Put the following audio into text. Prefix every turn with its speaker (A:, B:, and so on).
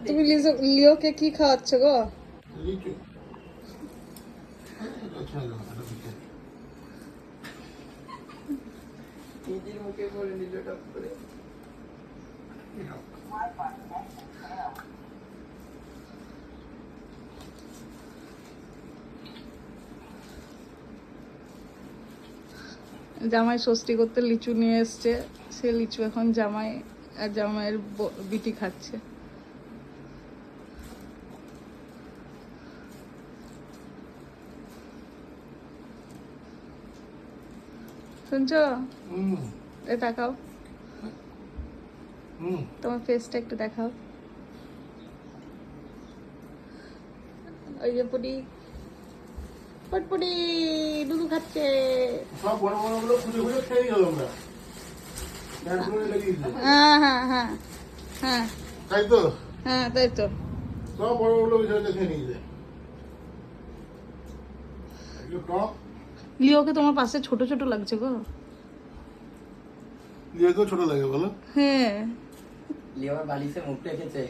A: তুমি লিওকে কি খাওয়াচ্ছ গো?
B: লিচু।
C: নিজের মুখে বলে নিল টপ করে।
A: জামাই ষষ্ঠী করতে লিচু নিয়ে এসছে, সে লিচু এখন জামাই আর জামাইয়ের বিটি খাচ্ছে। শুনছো? এ তাকাও, তোমার ফেসটা একটু দেখাও। ওই যে পুটি পটপুটি দুধু খাচ্ছে।
B: সব বড় বড় গুলো খুঁজে খুঁজে খেয়ে গেল আমরা।
A: হ্যাঁ হ্যাঁ হ্যাঁ হ্যাঁ
B: তাই তো?
A: হ্যাঁ তাই তো।
B: সব বড় বড় বিষয়টা খেয়ে নিয়েছে।
A: লিওকে তোমার পাশে ছোট ছোট লাগছে গো।
B: লিওকেও ছোট লাগে বলো?
A: হ্যাঁ।
C: লিও আমার বালিশে মুখ রেখেছে।